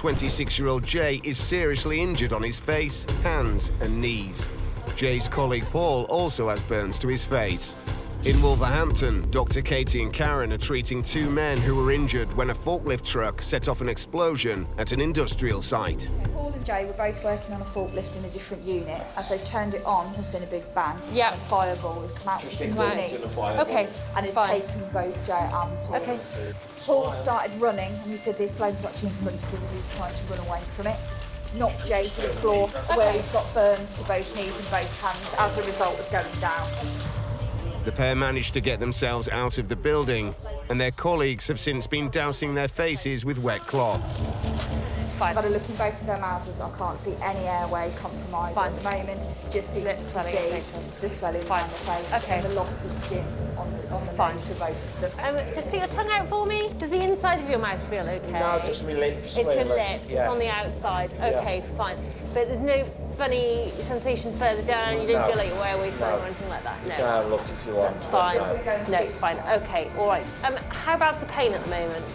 26-year-old Jay is seriously injured on his face, hands and knees. Jay's colleague Paul also has burns to his face. In Wolverhampton, Dr. Katie and Karen are treating two men who were injured when a forklift truck set off an explosion at an industrial site. Paul and Jay were both working on a forklift in a different unit. As they've turned it on, there's been a big bang. Yeah. A fireball has come out. Just ignited in a fireball. Okay, and it's fine. taken both Jay and Paul. Okay. Paul started running, and he said the flames were actually in front of him as he was trying to run away from it. Knocked Jay to the floor, where he's got burns to both knees and both hands as a result of going down. The pair managed to get themselves out of the building, and their colleagues have since been dousing their faces with wet cloths. I've had a look in both of their mouths. I can't see any airway compromise at the moment. Just the lips swelling, the swelling around the face, and the loss of skin on the face for both of them. Just put your tongue out for me. Does the inside of your mouth feel okay? No, just my lips. It's your really. lips. Yeah. It's on the outside. Okay, fine. But there's no funny sensation further down. You don't feel like your airway swelling or anything like that. No. You can have a look if you want. That's fine. No, fine. Okay, all right. How about the pain at the moment?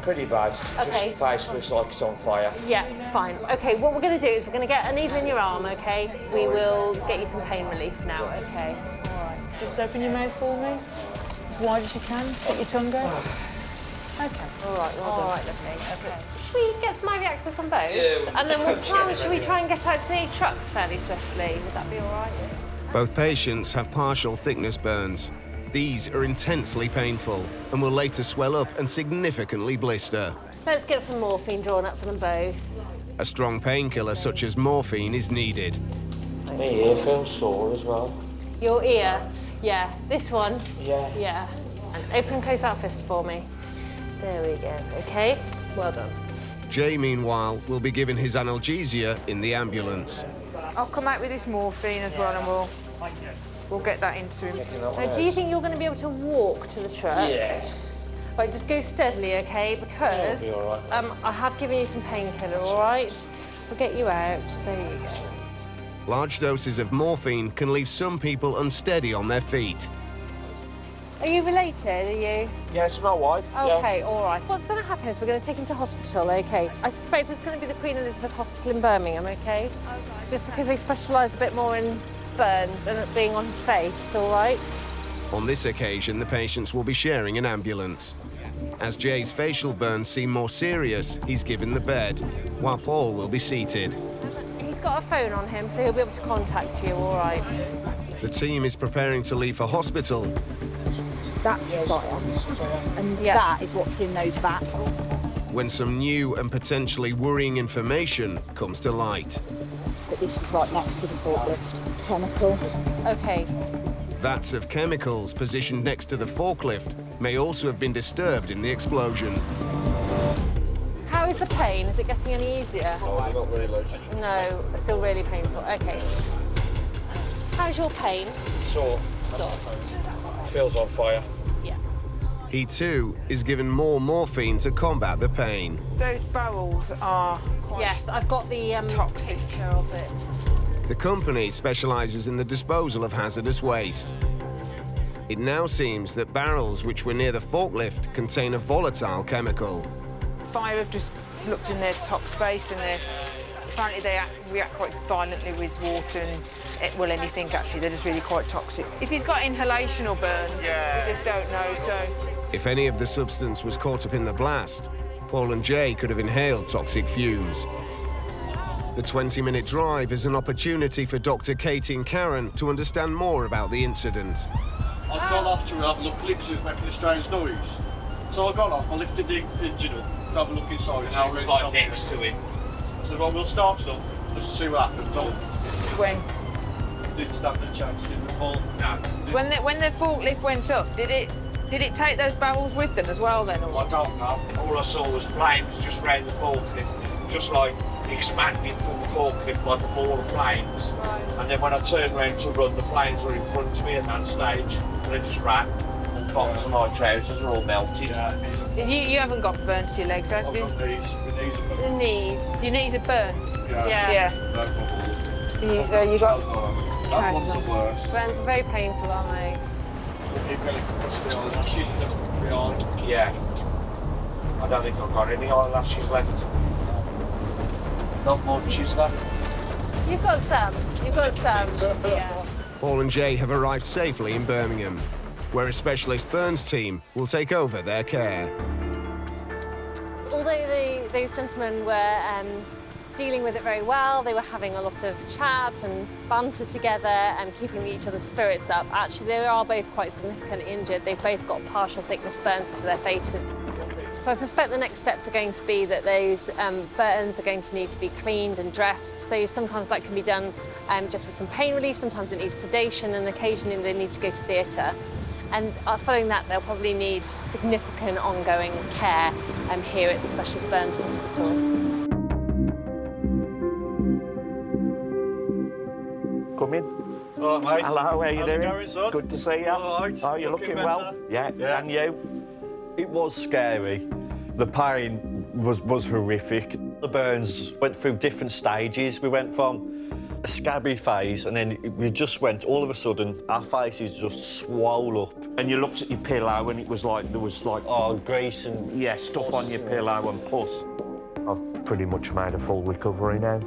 Pretty bad. Okay. Just face looks like it's on fire. Yeah, fine. Okay, what we're going to do is we're going to get a needle in your arm, okay? We will get you some pain relief now, okay? All right. Just open your mouth for me, as wide as you can. Stick your tongue out. Okay. All right, all right, lovely. Okay. Should we get some IV access on both? Yeah. And then we'll plan, should we try and get out to the trucks fairly swiftly? Would that be all right? Both patients have partial thickness burns. These are intensely painful and will later swell up and significantly blister. Let's get some morphine drawn up for them both. A strong painkiller such as morphine is needed. My ear feels sore as well. Your ear? Yeah. This one? Yeah. Yeah. And open and close that fist for me. There we go. Okay, well done. Jay, meanwhile, will be given his analgesia in the ambulance. I'll come out with this morphine as well, and we'll get that into him. Now, do you think you're going to be able to walk to the truck? Yeah. Right, just go steadily, okay? Because Yeah, it'll be all right. I have given you some painkiller, all right? We'll get you out. There you go. Large doses of morphine can leave some people unsteady on their feet. Are you related, are you? Yeah, it's my wife. Okay, all right. What's going to happen is we're going to take him to hospital, okay? I suspect it's going to be the Queen Elizabeth Hospital in Birmingham, okay? Okay. Just because they specialise a bit more in burns and it being on his face, all right? On this occasion, the patients will be sharing an ambulance. As Jay's facial burns seem more serious, he's given the bed, while Paul will be seated. He's got a phone on him, so he'll be able to contact you, all right? The team is preparing to leave for hospital. That's fire, and that is what's in those vats. When some new and potentially worrying information comes to light. But this was right next to the forklift. Chemical. Okay. Vats of chemicals positioned next to the forklift may also have been disturbed in the explosion. How is the pain? Is it getting any easier? Oh, not really. No, it's still really painful. Okay. How's your pain? Sore. Sore. Feels on fire. Yeah. He too is given more morphine to combat the pain. Those barrels are quite Yes, I've got the toxic. picture of it. The company specialises in the disposal of hazardous waste. It now seems that barrels which were near the forklift contain a volatile chemical. Fire have just looked in their top space, and apparently they react quite violently with water and anything actually. They're just really quite toxic. If he's got inhalation or burns, we just don't know. So If any of the substance was caught up in the blast, Paul and Jay could have inhaled toxic fumes. The 20-minute drive is an opportunity for Dr. Katie and Karen to understand more about the incident. I've gone off to have a look because it was making a strange noise. So I got off, I lifted the engine up to have a look inside. And I was like next to him. I said, well, we'll start it up just to see what happens. when Didn't stand a chance, didn't Paul? No. when the forklift went up, did it take those barrels with them as well then? Or? I don't know. All I saw was flames just round the forklift, just like expanding from the forklift like a ball of flames. Right. And then when I turned around to run, the flames were in front of me at that stage, and I just ran. And bottoms of my trousers are all melted. You haven't got burns to your legs, have I've you? got these. My knees are The knees. Your knees are burnt. Yeah. No problem. You got. That one's the worst. Burns are very painful, aren't they? I keep getting crusty eyelashes behind. Yeah. I don't think I've got any eyelashes left. Not much, is that? You've got some. You've got some. Yeah. Paul and Jay have arrived safely in Birmingham, where a specialist burns team will take over their care. Although those gentlemen were dealing with it very well, they were having a lot of chat and banter together and keeping each other's spirits up. Actually, they are both quite significantly injured. They've both got partial thickness burns to their faces. So I suspect the next steps are going to be that those burns are going to need to be cleaned and dressed. So sometimes that can be done just with some pain relief, sometimes it needs sedation, and occasionally they need to go to theatre. And following that, they'll probably need significant ongoing care here at the Specialist Burns Hospital. Come in. All right, mate. Hello, how are you How's it doing? going, son? Good to see you. All right. Oh, you're looking well. better. Yeah, and you? It was scary. The pain was horrific. The burns went through different stages. We went from a scabby phase, and then we just went, all of a sudden, our faces just swole up. And you looked at your pillow and it was like, there was like... Oh, grease and... Yeah, stuff on your pillow and pus. I've pretty much made a full recovery now.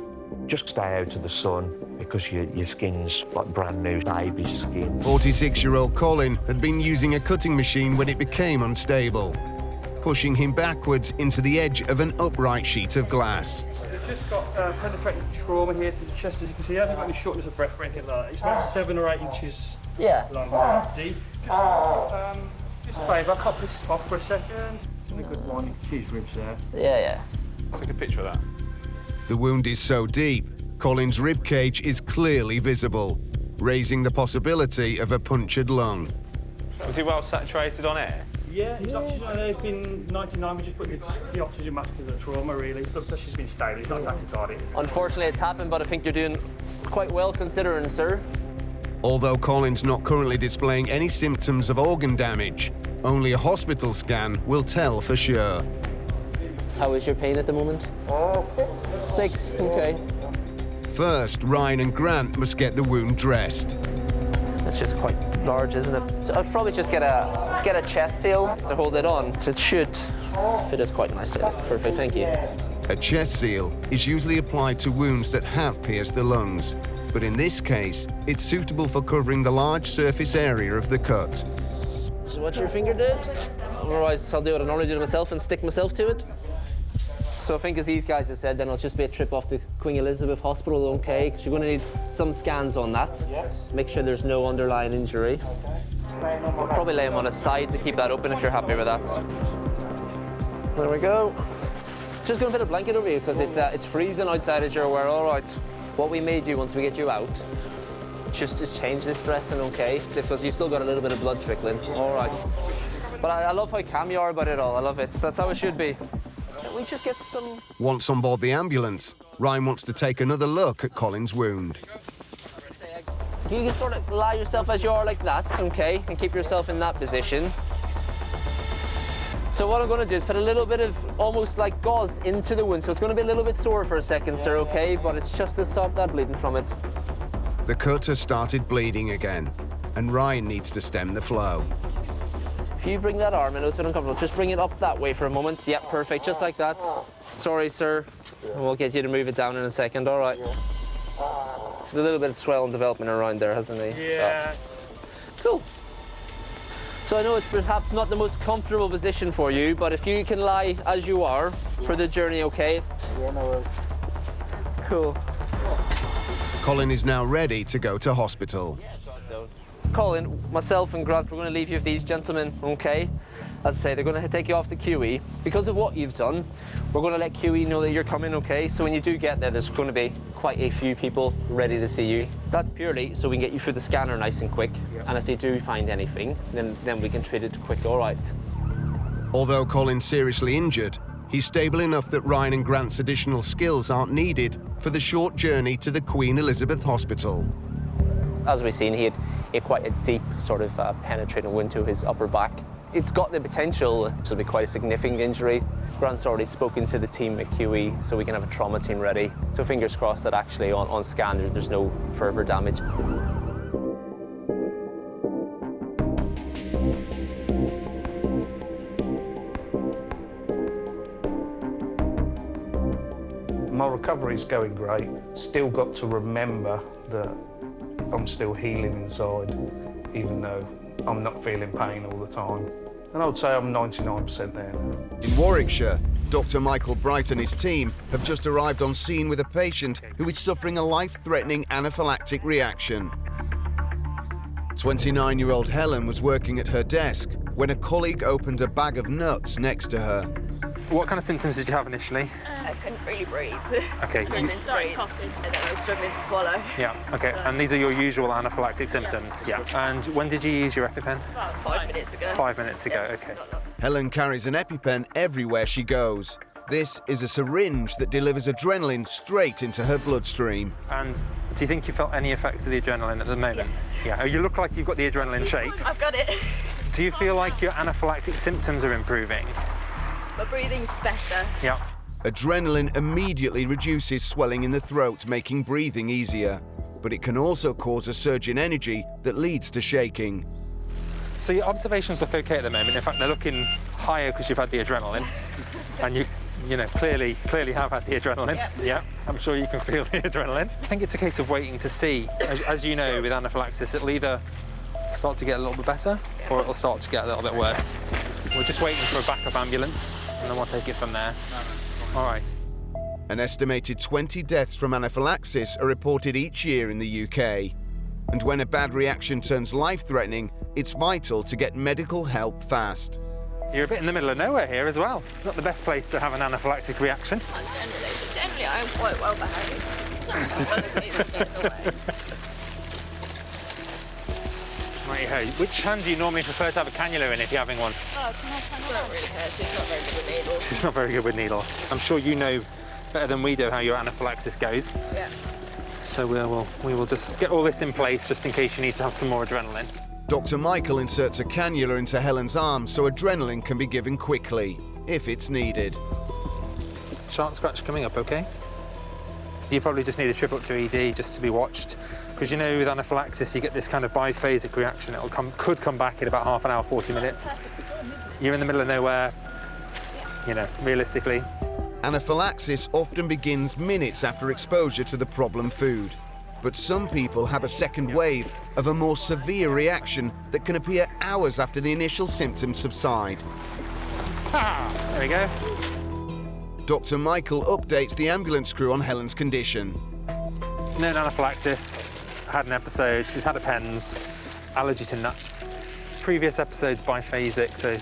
Just stay out of the sun because your skin's like brand new baby skin. 46-year-old Colin had been using a cutting machine when it became unstable, pushing him backwards into the edge of an upright sheet of glass. He's just got penetrating trauma here to the chest, as you can see. He hasn't got any shortness of breath or anything like that. He's about 7 or 8 inches long, deep. Just a favour, I'll pop this off for a second. It's in a good one, you can see his ribs there. Yeah. Take a picture of that. The wound is so deep, Colin's rib cage is clearly visible, raising the possibility of a punctured lung. Was he well saturated on air? Yeah, his oxygen has been 99. We just put the oxygen mask to the trauma, really. Blood pressure's been stable, he's not tachycardic. Unfortunately, it's happened, but I think you're doing quite well considering, sir. Although Colin's not currently displaying any symptoms of organ damage, only a hospital scan will tell for sure. How is your pain at the moment? 6. Okay. First, Ryan and Grant must get the wound dressed. That's just quite large, isn't it? So I'd probably just get a chest seal to hold it on. It should fit us quite nicely. Perfect, thank you. A chest seal is usually applied to wounds that have pierced the lungs, but in this case, it's suitable for covering the large surface area of the cut. So what your finger did? Otherwise, I'll do what I normally do to myself and stick myself to it. So I think, as these guys have said, then it'll just be a trip off to Queen Elizabeth Hospital, okay? Because you're going to need some scans on that. Yes. Make sure there's no underlying injury. Okay. We'll probably lay him on his side to keep that open if you're happy with that. There we go. Just going to put a blanket over you because it's freezing outside, as you're aware. All right. What we may do once we get you out, just change this dressing, okay? Because you've still got a little bit of blood trickling. All right. But I love how calm you are about it all. I love it. That's how it should be. We just get some... Once on board the ambulance, Ryan wants to take another look at Colin's wound. If you can sort of lie yourself as you are like that, okay, and keep yourself in that position. So what I'm going to do is put a little bit of almost like gauze into the wound. So it's going to be a little bit sore for a second, sir, okay? But it's just to stop that bleeding from it. The cut has started bleeding again, and Ryan needs to stem the flow. If you bring that arm, I know it's a bit uncomfortable, just bring it up that way for a moment. Yep, perfect, just like that. Sorry, sir. And we'll get you to move it down in a second, all right? It's a little bit of swell and development around there, hasn't he? Yeah. Cool. So I know it's perhaps not the most comfortable position for you, but if you can lie as you are for the journey, okay? Yeah, no worries. Cool. Colin is now ready to go to hospital. Colin, myself and Grant, we're going to leave you with these gentlemen, okay? As I say, they're going to take you off to QE. Because of what you've done, we're going to let QE know that you're coming, okay? So when you do get there, there's going to be quite a few people ready to see you. That's purely so we can get you through the scanner nice and quick. And if they do find anything, then we can treat it quick, all right? Although Colin's seriously injured, he's stable enough that Ryan and Grant's additional skills aren't needed for the short journey to the Queen Elizabeth Hospital. As we've seen, he had quite a deep sort of penetrating wound to his upper back. It's got the potential to be quite a significant injury. Grant's already spoken to the team at QE, so we can have a trauma team ready. So fingers crossed that actually on scan there's no further damage. My recovery's going great. Still got to remember that I'm still healing inside, even though I'm not feeling pain all the time. And I would say I'm 99% there now. In Warwickshire, Dr. Michael Bright and his team have just arrived on scene with a patient who is suffering a life-threatening anaphylactic reaction. 29-year-old Helen was working at her desk when a colleague opened a bag of nuts next to her. What kind of symptoms did you have initially? I couldn't really breathe. Okay. Struggling to breathe, and then I was struggling to swallow. Yeah, okay. So, And these are your usual anaphylactic symptoms? Yeah. And when did you use your EpiPen? about 5 minutes ago. 5 minutes ago, Yeah, okay. Helen carries an EpiPen everywhere she goes. This is a syringe that delivers adrenaline straight into her bloodstream. And do you think you felt any effects of the adrenaline at the moment? Yes. Yeah. Oh, you look like you've got the adrenaline shakes. I've got it. Do you feel like your anaphylactic symptoms are improving? My breathing's better. Yeah. Adrenaline immediately reduces swelling in the throat, making breathing easier. But it can also cause a surge in energy that leads to shaking. So your observations look okay at the moment. In fact, they're looking higher because you've had the adrenaline. And you know, clearly have had the adrenaline. Yep. Yeah, I'm sure you can feel the adrenaline. I think it's a case of waiting to see. As you know, with anaphylaxis, it'll either start to get a little bit better or it'll start to get a little bit worse. We're just waiting for a backup ambulance and then we'll take it from there. All right. An estimated 20 deaths from anaphylaxis are reported each year in the UK. And when a bad reaction turns life-threatening, it's vital to get medical help fast. You're a bit in the middle of nowhere here as well. Not the best place to have an anaphylactic reaction. Generally, I'm quite well behaved. Righty-ho. Which hand do you normally prefer to have a cannula in if you're having one? Oh, can I don't really care. She's not very good with needles. She's not very good with needles. I'm sure you know better than we do how your anaphylaxis goes. Yeah. So we will just get all this in place just in case you need to have some more adrenaline. Dr. Michael inserts a cannula into Helen's arm so adrenaline can be given quickly, if it's needed. Sharp scratch coming up, okay? You probably just need a trip up to ED just to be watched. Because you know with anaphylaxis you get this kind of biphasic reaction. Could come back in about half an hour, 40 minutes. You're in the middle of nowhere, you know, realistically. Anaphylaxis often begins minutes after exposure to the problem food. But some people have a second wave of a more severe reaction that can appear hours after the initial symptoms subside. There we go. Dr. Michael updates the ambulance crew on Helen's condition. No anaphylaxis, had an episode, she's had a PENS, allergy to nuts. Previous episodes biphasic, so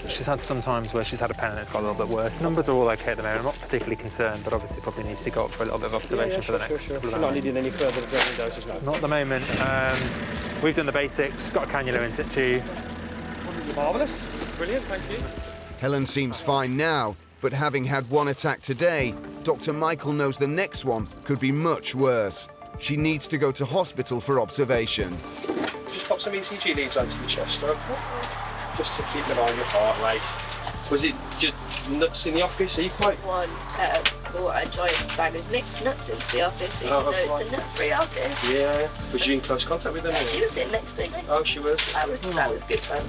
she's had some times where she's had a pen and it's got a little bit worse. Numbers are all okay at the moment. I'm not particularly concerned, but obviously probably needs to go up for a little bit of observation for the next couple of hours. Not needing any further adrenaline doses now? Not at the moment. We've done the basics, got a cannula in situ. Marvellous. Brilliant, thank you. Helen seems fine now, but having had one attack today, Dr. Michael knows the next one could be much worse. She needs to go to hospital for observation. Just pop some ECG leads onto your chest, okay? Just to keep an eye on your heart rate. Was it just nuts in the office? Are you quite... Someone brought a giant bag of mixed nuts into the office, even though it's a nut-free office. Yeah. Was you in close contact with them? She was sitting next to me. Oh, she was? That was good fun.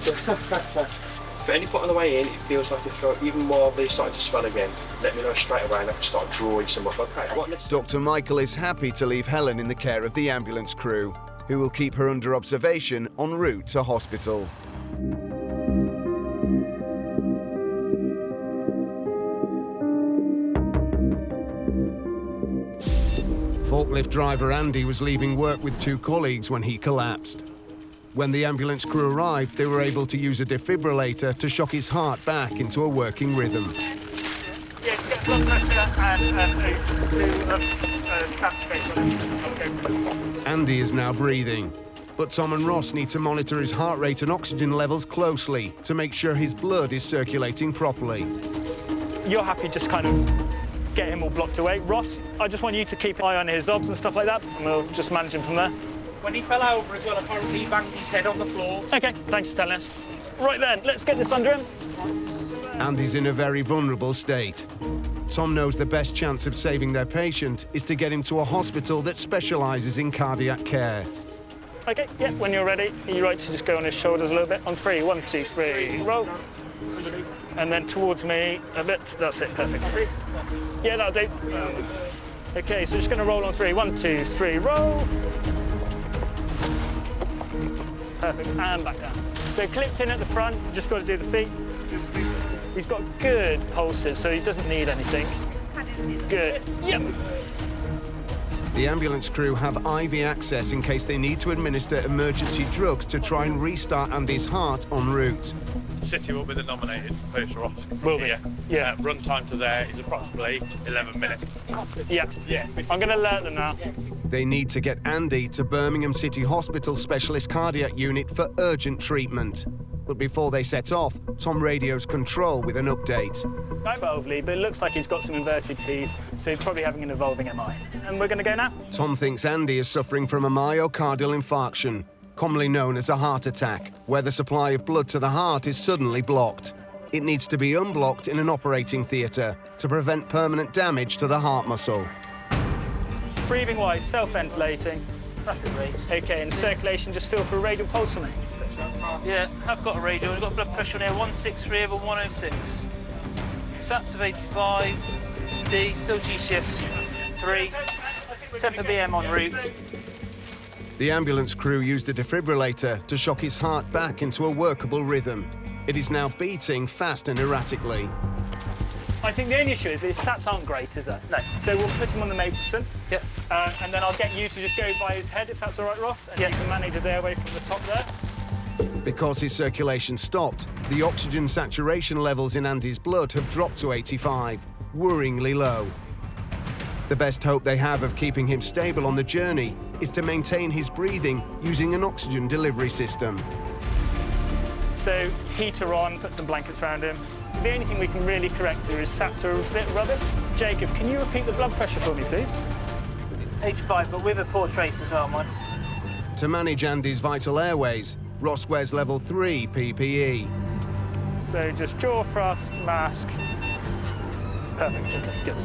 If at any point on the way in it feels like your throat even mildly starting to swell again, let me know straight away and I can start drawing some up. Okay. Dr. Michael is happy to leave Helen in the care of the ambulance crew, who will keep her under observation en route to hospital. Forklift driver Andy was leaving work with two colleagues when he collapsed. When the ambulance crew arrived, they were able to use a defibrillator to shock his heart back into a working rhythm. Yeah, get blood pressure and saturate. Andy is now breathing, but Tom and Ross need to monitor his heart rate and oxygen levels closely to make sure his blood is circulating properly. You're happy just kind of get him all blocked away. Ross, I just want you to keep an eye on his knobs and stuff like that, and we'll just manage him from there. When he fell over as well, apparently he banged his head on the floor. OK, thanks for telling us. Right then, let's get this under him. Andy's in a very vulnerable state. Tom knows the best chance of saving their patient is to get him to a hospital that specialises in cardiac care. OK, yeah, when you're ready, are you right to just go on his shoulders a little bit? On 3, 1, 2, 3, roll. And then towards me a bit. That's it, perfect. Yeah, that'll do. Okay, so just going to roll on 3. 1, 2, 3, roll. Perfect, and back down. So clipped in at the front, just got to do the feet. He's got good pulses, so he doesn't need anything. Good. Yep. The ambulance crew have IV access in case they need to administer emergency drugs to try and restart Andy's heart en route. City will be the nominated post Ross. Will be. Yeah. Run time to there is approximately 11 minutes. Yeah. I'm going to alert them now. They need to get Andy to Birmingham City Hospital Specialist Cardiac Unit for urgent treatment. But before they set off, Tom radios control with an update. Not overly, but it looks like he's got some inverted T's, so he's probably having an evolving MI. And we're going to go now. Tom thinks Andy is suffering from a myocardial infarction, commonly known as a heart attack, where the supply of blood to the heart is suddenly blocked. It needs to be unblocked in an operating theatre to prevent permanent damage to the heart muscle. Breathing-wise, self-ventilating. Rapid rates. OK, and circulation, just feel for a radial pulse for me. Yeah, I've got a radial. I've got blood pressure on here, 163 over 106. Sats of 85. D, still GCS 3. Temper BM en route. The ambulance crew used a defibrillator to shock his heart back into a workable rhythm. It is now beating fast and erratically. I think the only issue is his sats aren't great, is it? No. So we'll put him on the Mapleson. Yep. And then I'll get you to just go by his head, if that's all right, Ross. And you can manage his airway from the top there. Because his circulation stopped, the oxygen saturation levels in Andy's blood have dropped to 85, worryingly low. The best hope they have of keeping him stable on the journey is to maintain his breathing using an oxygen delivery system. So heater on, put some blankets around him. The only thing we can really correct here is sats are a bit rubbish. Jacob, can you repeat the blood pressure for me, please? 85, but with a poor trace as well, mine. To manage Andy's vital airways, Ross wears level 3 PPE. So just jaw thrust, mask. Perfect, okay, good.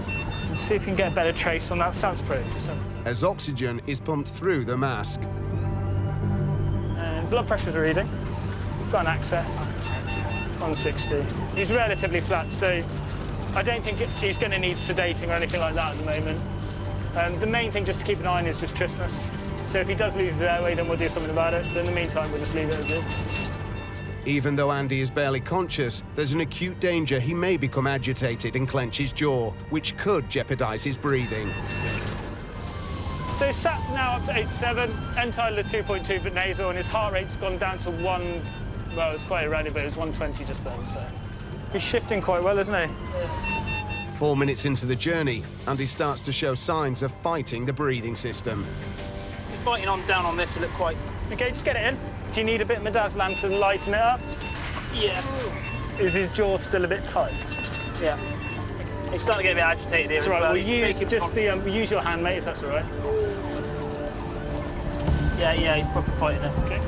Let's see if we can get a better trace on that sats probe. As oxygen is pumped through the mask. And blood pressure's reading. Got an access. 160. He's relatively flat, so I don't think he's going to need sedating or anything like that at the moment. The main thing just to keep an eye on is just trismus. So if he does lose his airway, then we'll do something about it. But in the meantime, we'll just leave it as it. Even though Andy is barely conscious, there's an acute danger he may become agitated and clench his jaw, which could jeopardise his breathing. So his sats are now up to 87, entitled 2.2 but nasal, and his heart rate's gone down to 1. Well, it's quite erratic, but it was 120 just then, so he's shifting quite well, isn't he? 4 minutes into the journey, Andy starts to show signs of fighting the breathing system. He's biting on down on this to look quite... OK, just get it in. Do you need a bit of midazolam to lighten it up? Yeah. Is his jaw still a bit tight? Yeah. He's starting to get a bit agitated here. That's all right, we'll use just the... use your hand, mate, if that's all right. Yeah, he's probably fighting it. OK.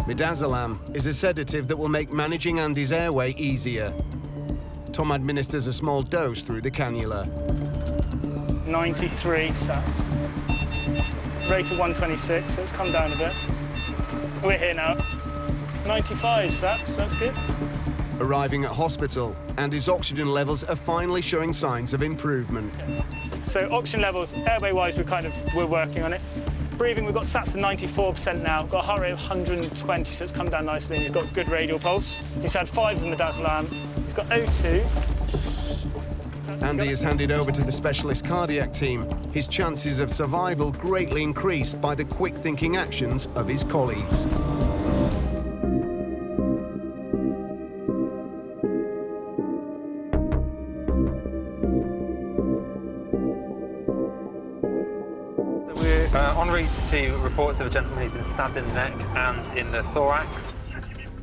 Midazolam is a sedative that will make managing Andy's airway easier. Tom administers a small dose through the cannula. 93 sats. Rate of 126, so it's come down a bit. We're here now. 95 sats, that's good. Arriving at hospital, Andy's oxygen levels are finally showing signs of improvement. Okay. So oxygen levels, airway-wise, we're working on it. Breathing, we've got sats of 94% now. Got a heart rate of 120, so it's come down nicely, and he's got good radial pulse. He's had 5 of midazolam. He's got O2. Andy is handed over to the specialist cardiac team. His chances of survival greatly increased by the quick-thinking actions of his colleagues. En route to reports of a gentleman who's been stabbed in the neck and in the thorax.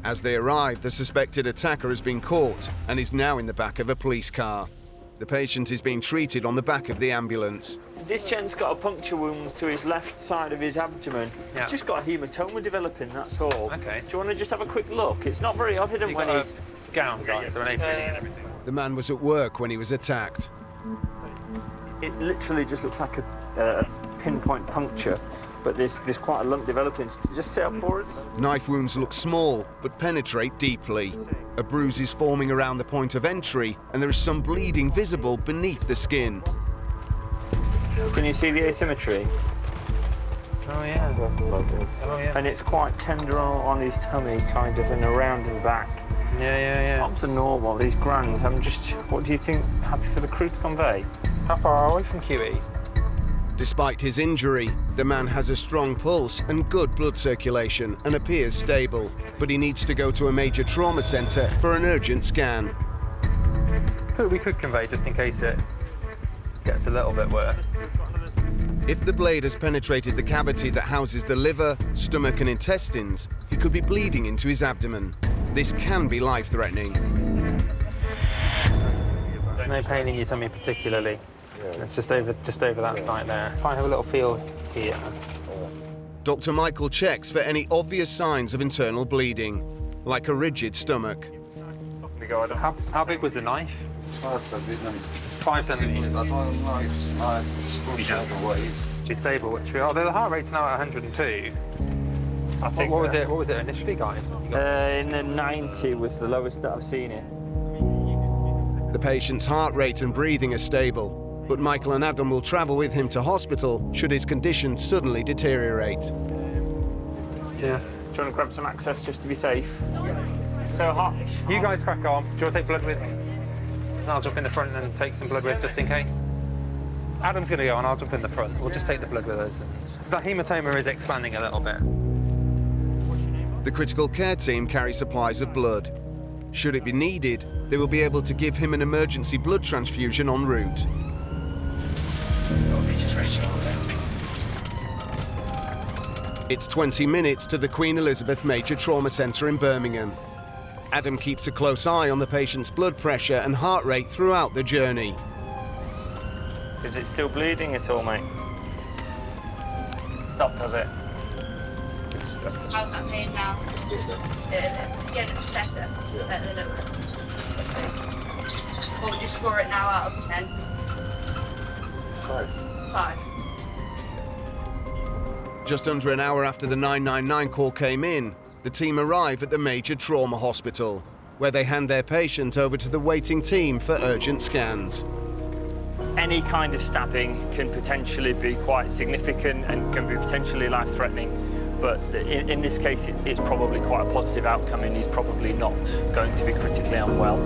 As they arrive, the suspected attacker has been caught and is now in the back of a police car. The patient is being treated on the back of the ambulance. This gent's got a puncture wound to his left side of his abdomen. Yeah. He's just got a hematoma developing, that's all. OK. Do you want to just have a quick look? It's not very evident when he's... gown, guys, so an apron and everything. The man was at work when he was attacked. It literally just looks like a pinpoint puncture, but there's quite a lump developing. Just sit up for us. Knife wounds look small, but penetrate deeply. A bruise is forming around the point of entry, and there is some bleeding visible beneath the skin. Can you see the asymmetry? Oh yeah. Oh yeah. And it's quite tender on his tummy, kind of, and around the back. Yeah. Up to normal, he's grand. What do you think, happy for the crew to convey? How far are we from QE? Despite his injury, the man has a strong pulse and good blood circulation and appears stable, but he needs to go to a major trauma centre for an urgent scan. We could convey just in case it gets a little bit worse. If the blade has penetrated the cavity that houses the liver, stomach and intestines, he could be bleeding into his abdomen. This can be life-threatening. No pain in your tummy particularly. It's just over that site there. If I have a little feel here. Dr. Michael checks for any obvious signs of internal bleeding, like a rigid stomach. How big was the knife? 5 centimetres. She's stable, which we are. The heart rate's now at 102. I think. What was it initially, guys? In the 90 was the lowest that I've seen it. The patient's heart rate and breathing are stable, but Michael and Adam will travel with him to hospital should his condition suddenly deteriorate. Yeah. Do you want to grab some access just to be safe? So hot. You guys crack on. Do you want to take blood with me? I'll jump in the front and take some blood with just in case. Adam's going to go and I'll jump in the front. We'll just take the blood with us. The hematoma is expanding a little bit. The critical care team carry supplies of blood. Should it be needed, they will be able to give him an emergency blood transfusion en route. It's 20 minutes to the Queen Elizabeth Major Trauma Centre in Birmingham. Adam keeps a close eye on the patient's blood pressure and heart rate throughout the journey. Is it still bleeding at all, mate? Stop, does it? How's that pain now? Yeah, it's better. Better than it was. What would you score it now out of 10? 5. Just under an hour after the 999 call came in, the team arrive at the major trauma hospital, where they hand their patient over to the waiting team for urgent scans. Any kind of stabbing can potentially be quite significant and can be potentially life-threatening, but in this case it's probably quite a positive outcome and he's probably not going to be critically unwell.